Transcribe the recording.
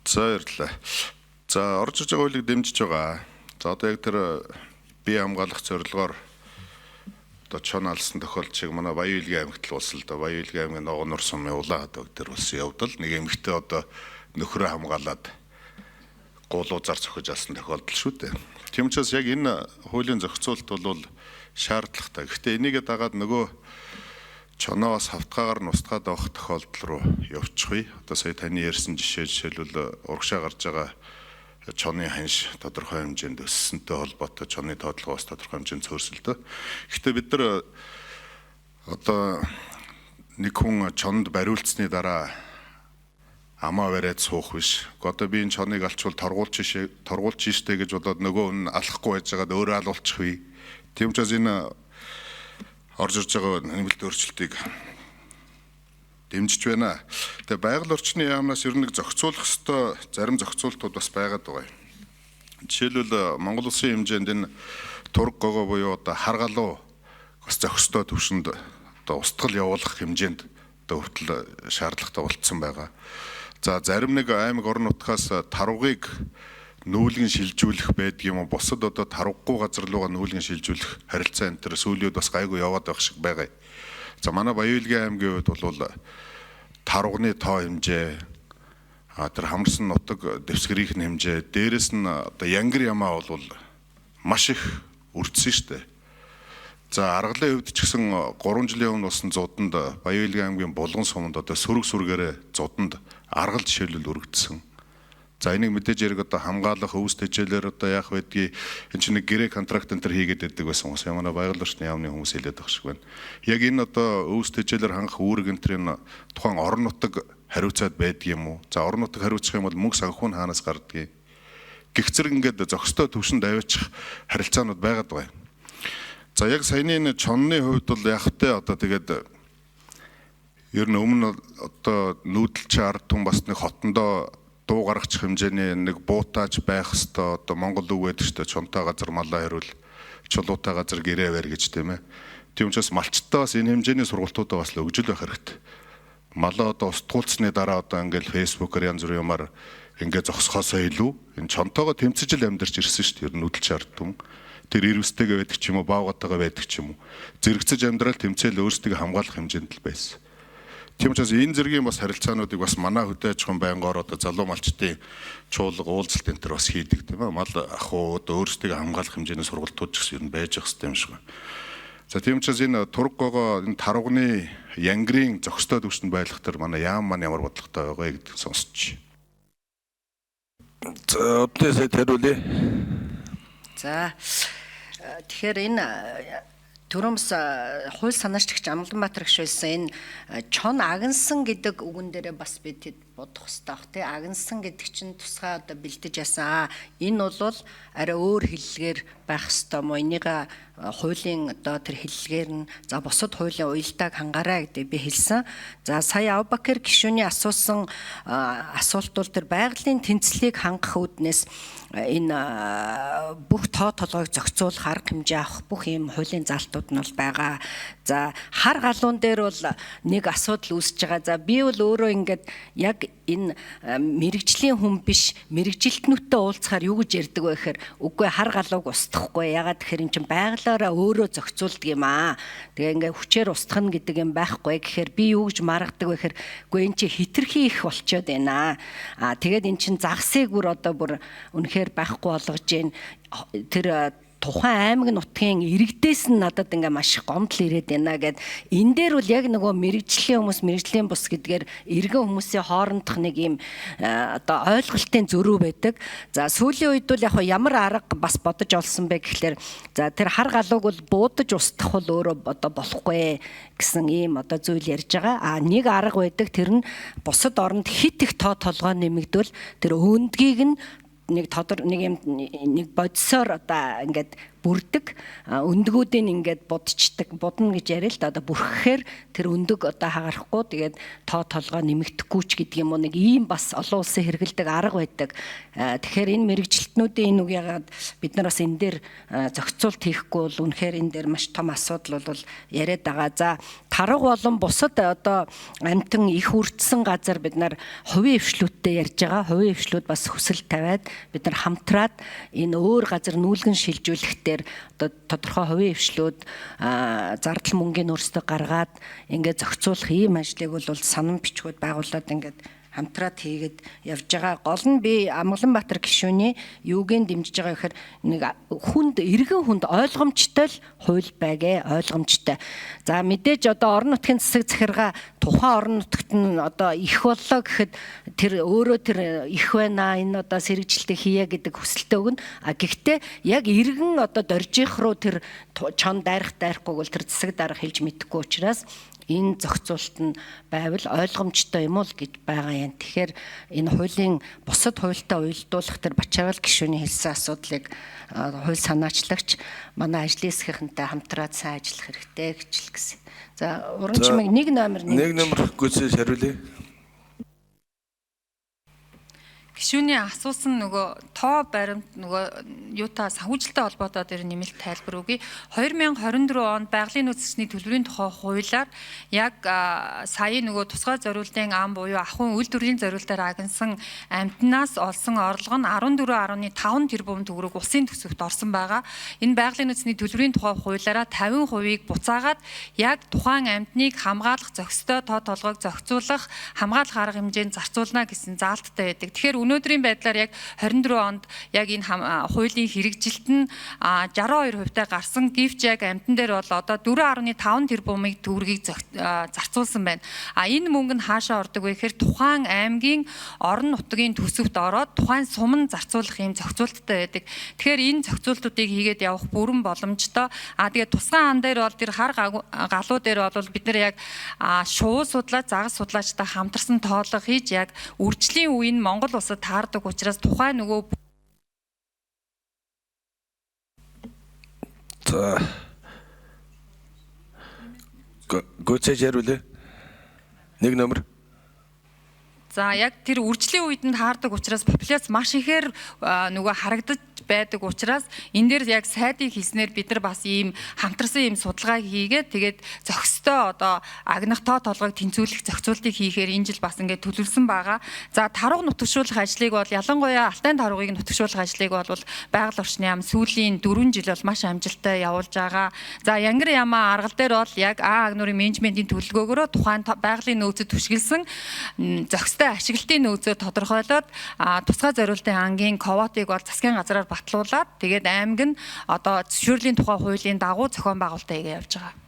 За баярлалаа. За орж иж байгаа хуулийг дэмжиж байгаа. За одоо яг тэр бие хамгаалах зорилгоор одоо чон алсан тохиолдол манай Баян-Илгийн аймагт л болсон л да. Баян-Илгийн аймгийн Ногоонор сумын Улаанхад дээр болсон явдал. Нэг эмэгтэй одоо нөхрөө хамгаалаад гуулуу зар зохиж алсан тохиолдол шүү дээ. Тийм учраас яг энэ хуулийн зохицуулалт бол шаардлагатай. Гэхдээ энийгээ дагаад нөгөө чоноос хавтгаагаар нь устгаад авах тохиолдол руу явчихъя. Одоо сая таны ярьсан жишээлбэл урагшаа гарч байгаа чоны ханш тодорхой хэмжээнд өссөнтэй холбоотой чоны тоотлогоос тодорхой хэмжээнд цөөрсөлдөө. Гэхдээ бид нар одоо нэг хүн чонд бариулцсны дараа амаа бариад суух биш. Одоо би энэ чоныг алчвал торгуулж штэ гэж бодоод нөгөө нь алахгүй байж байгаад өөрөө алуулчих вэ. Тийм учраас энэ орж ирж байгаа нэмэлт өөрчлөлтийг дэмжиж байна. Тэгээ байгаль орчны яамнаас ер нь нэг зохицуулах ёстой зарим зохицуултууд бас байгаад байгаа юм. Жишээлбэл Монгол Улсын хэмжээнд энэ тург гогоо буюу одоо харгалуу бас зохистой төвшөнд одоо устгал явуулах хэмжээнд одоо хүртэл шаардлагатай болцсон байгаа. За зарим нэг аймаг орон нутгаас тарвгыг нүүлгэн шилжүүлэх байдаг юм уу? Бусад одоо тарвгагүй газар руугаа нүүлгэн шилжүүлэх харилцаа энэ төр сүүлийн үед бас гайгүй яваад байх шиг байгаа. За манай Баян-Илгийн аймгийн хувьд бол тарвганы тоо хэмжээ, тэр хамарсан нутаг дэвсгэрийн хэмжээ, дээрэс нь одоо янгир ямаа бол маш их өрдсөн шүү дээ. За аргалын хувьд ч гэсэн 3 жилийн өмнө болсон зууданд Баян-Илгийн аймгийн Булган суманд одоо сүргээрээ зууданд аргал жишээлбэл өргөдсөн. За энийг мэдээж яриг одоо хамгаалах өвс тэжээлэр одоо яах байдгийг энэ чинь нэг гэрээ контракт энэ төр хийгээд байдаг байсан хүмүүс манай байгаль орчны яамны хүмүүс хэлээд байгаа шиг байна. Яг энэ одоо өвс тэжээлэр хангах үүрэг энэ төрийн тухайн орон нутаг хариуцаад байдаг юм уу? За орон нутаг хариуцах юм бол мөнгө санхүү нь хаанаас гардгийг? Гэх зэрэг ингээд зохистой төвшөнд аваачих харилцаанууд байгаад байгаа юм. За яг саяны энэ чонны хувьд бол яг тэ одоо тэгээд ер нь өмнө одоо нүүдэлч ард түмэн бас нэг хотондоо дуу гаргачих хэмжээний нэг буутааж байх хэвээр одоо Монгол үг байдаг шүү дээ. Чонтой газар малаа хэрүүл чулуутай газар гэрээ барь гэж тийм ээ. Тийм учраас малчтаа бас энэ хэмжээний сургалтуудаа бас л өгжөл байх хэрэгтэй. Малаа одоо устгуулсны дараа одоо ингээл фэйсбүүкээр янз бүрийн юмар ингээд зогсохоосоо илүү энэ чонтойгоо тэмцэж л амьдарч ирсэн шүү дээ. Ер нь нүүдэлч ард түмэн тэр ирвэстэйгээ байдаг ч юм уу, баавгатайгаа байдаг ч юм уу. Зэрэгцэж амьдрал тэмцээл өөрсдөө хамгаалах хэмжээнд л байсан. Тийм учраас энэ зэргийн бас харилцаануудыг бас манай хөдөө аж ахуйн байнгоор одоо залуу малчтын чуулга уулзалт энэ төр бас хийдэг тийм ээ. Мал ахуу одоо өөрсдөө хамгаалах хэмжээний сургалтууд ч гэсэн ер нь байж явах хэрэгтэй юм шиг байна. За тийм учраас энэ тург гогоо энэ тарвганы янгирын зохистой төвшөнд байлгах төр манай яам маань ямар бодлоготой байгаа гэдгийг сонсч. За өдөөсөө тэрүүлээ. За тэгэхээр энэ Төрөмс хууль санаачлагч Амланбаатар гişh байсан энэ чон агнсан гэдэг үгэн дээрээ бас бид бодох хэрэгтэй бах тий агнсан гэдэг чинь тусгай одоо бэлдэж ясан. Энэ бол арай өөр хэллэгээр байх хэрэгтэй мó энийг хуулийн одоо тэр хэллэгээр нь за бусад хуулийн уялдааг хангаарай гэдэг би хэлсэн. За сая Авбакер гишүүний асуусан асуулт бол тэр байгалийн тэнцлийг хангах үүднээс энэ бүх тоо толгойг зохицуулах арга хэмжээ авах бүх юм хуулийн залтууд нь бол байгаа. За хар галуун дээр бол нэг асуудал үүсэж байгаа. За би бол өөрөө ингээд яг энэ мэрэгжлийн хүн биш мэрэгжилтнүүдтэй уулзахаар юу гэж ярьдаг вэ гэхээр үгүй хар галууг устгахгүй. Ягаад гэхээр эн чинь байгалаараа өөрөө зохицуулдаг юм аа. Тэгээ ингээд хүчээр устгах гэдэг юм байхгүй гэхээр би юу гэж маргадаг вэ гэхээр үгүй эн чинь хитрхи их болчоод байна. Тэгээд эн чинь загсыг бүр одоо бүр үнэхээр байхгүй болгож гин тэр тухайн аймаг нутгийн иргэдээс нь надад ингээ маш их гомдол ирээд байна гэд энэ дээр бол яг нөгөө мэрэгжлийн хүмүүс мэрэгжлийн бус гэдгээр иргэн хүмүүсийн хоорондох нэг юм одоо ойлголтын зөрүү байдаг. За сүүлийн үед бол яг ямар арга бас бодож олсон бэ гэхлээр за тэр хар галууг бол буудаж устгах бол өөрөө одоо болохгүй гэсэн ийм одоо зүйл ярьж байгаа. Нэг арга байдаг тэр нь бусад оронд хит их тоо толгой нэмэгдвэл тэр өндгийг нь нэг бодисоор одоо ингээд бүрдэг өндгүүдийн ингээд будна гэж яриа л да одоо бүрхэхээр тэр өндөг одоо хагарахгүй тэгээд тоо толгой нэмэгдэхгүй ч гэдэг юм уу нэг ийм бас олон улсын хэрэгэлдэг арга байдаг. Тэгэхээр энэ мэрэгжилтнүүдийн энэ үг ягаад бид нар бас энэ дээр зохицуулт хийхгүй бол үнэхээр энэ дээр маш том асуудал бол яриад байгаа. За тарга болон бусад одоо амтан их үрдсэн газар бид нар хувийн хвшлүүдтэй ярьж байгаа. Хувийн хвшлүүд бас хүсэл тавиад бид нар хамтраад энэ өөр газар нүүлгэн шилжүүлэхдээ одоо тодорхой хувийн хвшлүүд зардал мөнгөний өөрсдөө гаргаад ингээд зохицуулах ийм ажлыг бол санам бичгүүд байгуулад ингээд хамтраад хийгээд явж байгаа. Гол нь би Амгаланбаатар гишүүний юугийн дэмжиж байгаа гэхээр нэг иргэн хүнд ойлгомжтой л хууль байгээ, ойлгомжтой. За мэдээж одоо орон нутгийн засаг захиргаа тухайн орон нутагт нь одоо их боллоо гэхэд тэр өөрөө тэр их байна, энэ одоо сэргэжилтээ хийе гэдэг хүсэлтээ өгнө. Гэхдээ яг иргэн одоо доржих руу тэр чон дайрахгүй бол тэр засаг дарга хэлж мэдэхгүй учраас энэ зохицуулт нь байвал ойлгомжтой юм уу гэж байгаа юм. Тэгэхээр энэ хуулийн бусад хуультай уялдуулах тэр Бачаавал гишүүний хэлсэн асуудлыг хууль санаачлагч манай ажлын хэсгийнхэнтэй хамтраад сайн ажиллах хэрэгтэй гэж л гэсэн. За уран чимэг 1 номер гүйцээж хариулъя. Гишүүний асуусан нөгөө тоо баримт нөгөө юутай санхүүжилттэй холбоотой дээр нэмэлт тайлбар өгье. 2024 онд байгалийн нөөцийн төлбөрийн тухай хуулиар яг сая нөгөө тусгай зориултын ам буюу ахуйн үйлдвэрийн зориултаар агнсан амтнаас олсон орлого нь 14.5 тэрбум төгрөг улсын төсөвт орсон байгаа. Энэ байгалийн нөөцийн төлбөрийн тухай хуулиараа 50%-ийг буцаагаад яг тухайн амтныг хамгаалах зохистой тоо толгойг зохицуулах хамгаалах арга хэмжээнд зарцуулна гэсэн заалттай байдаг. Тэгэхээр өнөөдрийн байдлаар яг 24 онд яг энэ хуулийн хэрэгжилт нь 62% гарсан. Гэвч яг амтан дээр бол одоо 4.5 тэрбумыг төгрөгийг зарцуулсан байна. Энэ мөнгө нь хаашаа ордог вэ гэхээр тухайн аймгийн орон нутгийн төсөвт ороод тухайн сум нь зарцуулах юм зохицуулттай байдаг. Тэгэхээр энэ зохицуултуудыг хийгээд явах бүрэн боломжтой. Тэгээд тусгай ан дээр бол тэр хар галуу дээр бол бид нар яг шуу судлаач, загас судлаачтай хамтарсан тоолго хийж яг үржлийн үе нь Монгол улсад таардаг учраас тухайн нөгөө гүйцээж хариулъя. 1 номер. за яг тэр үржлийн үед нь таардаг учраас популяц маш ихээр нөгөө харагдаж байдаг учраас энэ дээр яг сайдыг хийснээр бид нар бас ийм хамтарсан ийм судалгаа хийгээд тэгээд зохистой одоо агнах тоо толгойг тэнцвүүлэх зохицуултыг хийхээр энэ жил бас ингээд төлөвлөсөн байгаа. За тарга нутагшуулах ажлыг бол ялангуяа алтай таргыг нутагшуулах ажлыг бол байгаль орчны яам сүүлийн 4 жил бол маш амжилттай явуулж байгаа. За янгар ямаа аргал дээр бол яг А агнуурын менежментийн төлөвлөгөөгөөрөө тухайн байгалийн нөөцөд түшгэлсэн зохистой ашиглалтын нөөцөө тодорхойлоод тусгай зориултын ангийн квотыг бол засгийн газраар батлуулаад тэгээд аймаг нь одоо зөвшөөрлийн тухай хуулийн дагуу зохион байгуулалтаа хийгээ явж байгаа.